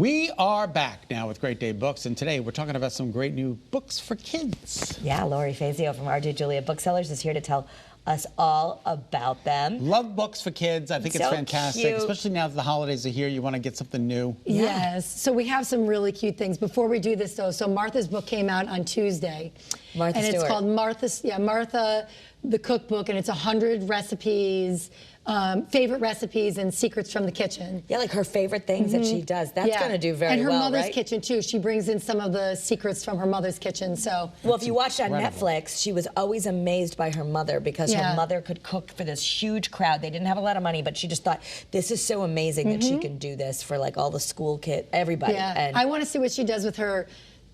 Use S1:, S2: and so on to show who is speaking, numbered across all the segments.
S1: We are back now with Great Day Books, and today we're talking about some great new books for kids.
S2: Yeah, Lori Fazio from R-J Julia Booksellers is here to tell us all about them.
S1: Love books for kids. I think it's fantastic,
S2: cute.
S1: Especially now that the holidays are here. You want to get something new.
S3: Yes. So we have some really cute things. Before we do this, though, so Martha's book came out on Tuesday.
S2: Martha
S3: and
S2: Stewart.
S3: It's called Martha, the Cookbook, and it's 100 recipes, favorite recipes and secrets from the kitchen.
S2: Yeah, like her favorite things that she does. That's going to do very well,
S3: And her mother's
S2: right?
S3: kitchen, too. She brings in some of the secrets from her mother's kitchen, so.
S2: Well, if you watched on Netflix, she was always amazed by her mother because her mother could cook for this huge crowd. They didn't have a lot of money, but she just thought, this is so amazing that she can do this for like all the school kids, everybody.
S3: Yeah,
S2: and
S3: I want to see what she does with her.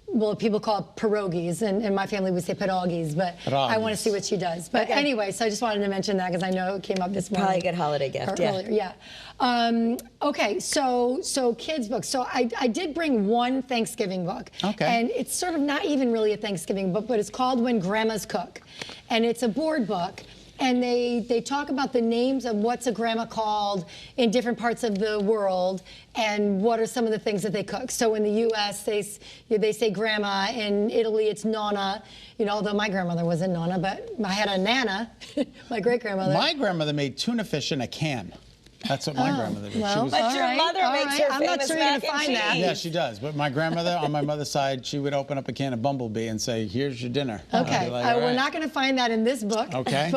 S3: Well, people call it pierogies, and in my family we say pierogies, but I want to see what she does. But anyway, so I just wanted to mention that because I know it came up this morning.
S2: Probably a good holiday gift,
S3: Earlier, okay, so kids' books. So I did bring one Thanksgiving book.
S1: Okay.
S3: And it's sort of not even really a Thanksgiving book, but it's called When Grandmas Cook. And it's a board book. And they talk about the names of what's a grandma called in different parts of the world and what are some of the things that they cook. So in the U.S., they say grandma. In Italy, it's nonna. You know, although my grandmother wasn't nonna, but I had a nana, my great-grandmother.
S1: My grandmother made tuna fish in a can. That's what my grandmother did.
S3: Well,
S2: But your mother makes her
S3: I'm not
S2: famous
S3: sure you're
S2: mac
S3: gonna
S2: and
S3: find that.
S2: cheese.
S1: Yeah, she does. But my grandmother, on my mother's side, she would open up a can of Bumblebee and say, "Here's your dinner."
S3: Okay,
S1: Like, all
S3: we're
S1: right.
S3: not going to find that in this book.
S1: Okay.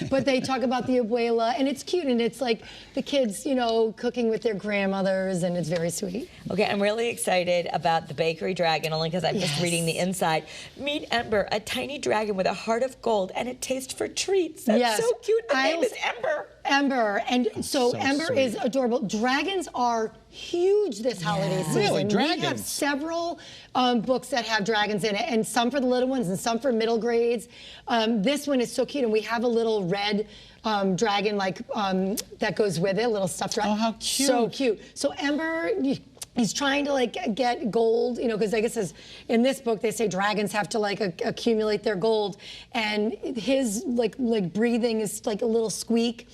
S3: But they talk about the abuela, and it's cute, and it's like the kids, you know, cooking with their grandmothers, and it's very sweet.
S2: Okay, I'm really excited about the Bakery Dragon, only because I'm just reading the inside. Meet Ember, a tiny dragon with a heart of gold and a taste for treats. That's so cute. The name is Ember.
S3: Ember, and so Ember
S1: sweet.
S3: is adorable. Dragons are huge this holiday season.
S1: Really, dragons?
S3: We have several books that have dragons in it, and some for the little ones and some for middle grades. This one is so cute, and we have a little red dragon that goes with it, a little stuffed dragon.
S1: Oh, how cute.
S3: So cute. So Ember, he's trying to like get gold, you know, because I guess in this book they say dragons have to like accumulate their gold, and his like breathing is like a little squeak.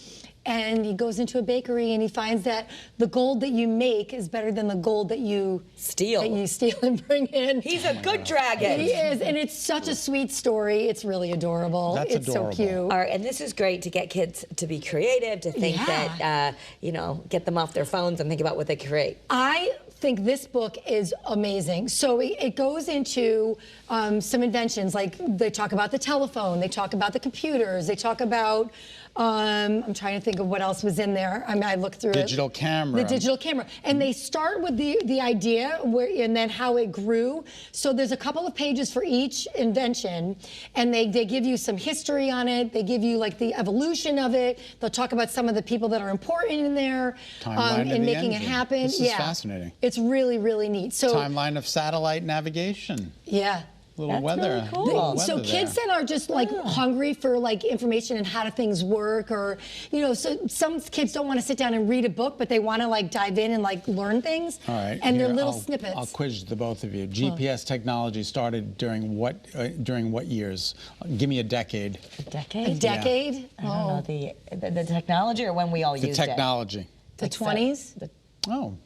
S3: And he goes into a bakery and he finds that the gold that you make is better than the gold that you steal and bring in.
S2: He's a good dragon.
S3: He is, and it's such a sweet story. It's really adorable.
S1: That's adorable.
S3: So cute.
S2: All right, and this is great to get kids to be creative, to think that, you know, get them off their phones and think about what they create.
S3: I think this book is amazing. So it goes into some inventions, like they talk about the telephone, they talk about the computers, they talk about, I'm trying to think of what else was in there. I mean, I looked through
S1: Digital camera.
S3: The digital camera. And they start with the idea and then how it grew. So there's a couple of pages for each invention, and they give you some history on it. They give you like the evolution of it. They'll talk about some of the people that are important in there in making it happen.
S1: This is fascinating.
S3: It's really, really neat. So
S1: timeline of satellite navigation.
S3: Yeah.
S1: Little weather.
S2: Really cool.
S1: Little
S3: So
S1: weather
S3: kids
S1: there.
S3: that are just like hungry for like information and how do things work, or you know, so some kids don't want to sit down and read a book, but they want to like dive in and like learn things.
S1: All right.
S3: And they're little snippets.
S1: I'll quiz the both of you. GPS technology started during what years? Give me a decade.
S2: A decade?
S3: A decade?
S2: Yeah. I don't know, the technology or when we all used it?
S1: The technology.
S3: The 20s?
S1: Oh.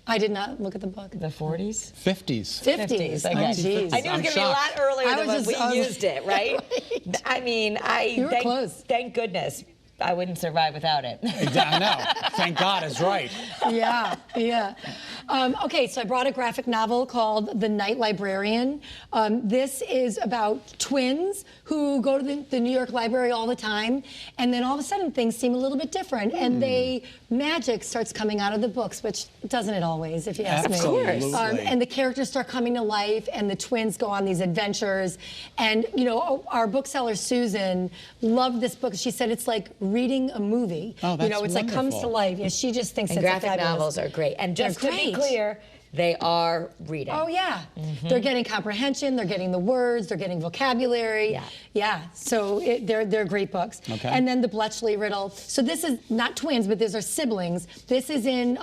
S3: I did not look at the book.
S2: The 40s?
S1: 50s.
S3: 50s.
S2: Okay.
S3: Oh, geez.
S2: I knew it was going to be a lot earlier than when we used it, right?
S3: Right.
S2: I mean,
S3: You were close.
S2: Thank goodness I wouldn't survive without it.
S1: I know. Thank God is right.
S3: Yeah, yeah. Okay, so I brought a graphic novel called The Night Librarian. This is about twins who go to the New York Library all the time, and then all of a sudden things seem a little bit different, and magic starts coming out of the books, which doesn't it always, if you ask me.
S1: Absolutely.
S3: And the characters start coming to life, and the twins go on these adventures. And, you know, our bookseller, Susan, loved this book. She said it's like reading a movie.
S1: Oh, that's
S3: you know, it's like comes to
S1: wonderful.
S3: life. Yeah, she just thinks
S2: And
S3: it's
S2: graphic
S3: fabulous.
S2: novels are great. And just
S3: They're
S2: to be
S3: great.
S2: clear, they are reading.
S3: Oh yeah, they're getting comprehension, they're getting the words, they're getting vocabulary. Yeah. So they're great books.
S1: Okay.
S3: And then the Bletchley Riddle. So this is not twins, but these are siblings. This is in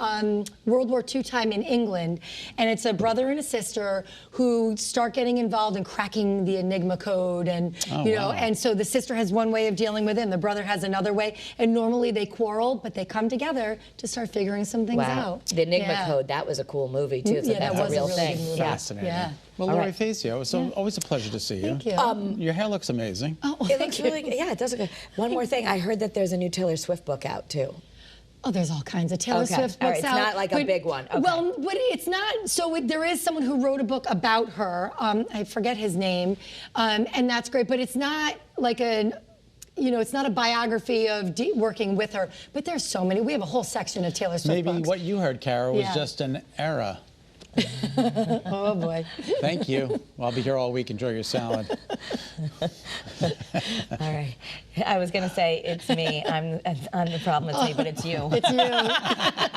S3: World War II time in England, and it's a brother and a sister who start getting involved in cracking the Enigma code, and and so the sister has one way of dealing with it, and the brother has another way, and normally they quarrel, but they come together to start figuring some things out.
S2: The Enigma code, that was a cool movie too. So
S3: Yeah,
S2: that's
S3: that was
S2: a real
S3: a really
S2: thing.
S3: good movie.
S1: Fascinating.
S3: Yeah.
S1: Well,
S2: All
S1: Lori
S2: right.
S1: Fazio, it's always a pleasure to see you.
S3: Thank you.
S1: Your hair looks amazing.
S3: Oh,
S2: It
S3: thank
S2: looks
S3: you.
S2: really good. Yeah, it does look good. One more thing, I heard that there's a new Taylor Swift book out too.
S3: Oh, there's all kinds of Taylor Swift
S2: All
S3: books
S2: right, it's
S3: out.
S2: not like a big one. Okay.
S3: Well, but it's not. So there is someone who wrote a book about her. I forget his name, and that's great. But it's not like it's not a biography of working with her. But there's so many. We have a whole section of Taylor Swift
S1: Maybe
S3: books.
S1: what you heard, Kara, was
S3: Yeah.
S1: just an era.
S3: Oh boy.
S1: Thank you. Well, I'll be here all week. Enjoy your salad.
S2: All right. I was going to say it's me. I'm the problem. It's me, but it's you.
S3: It's you.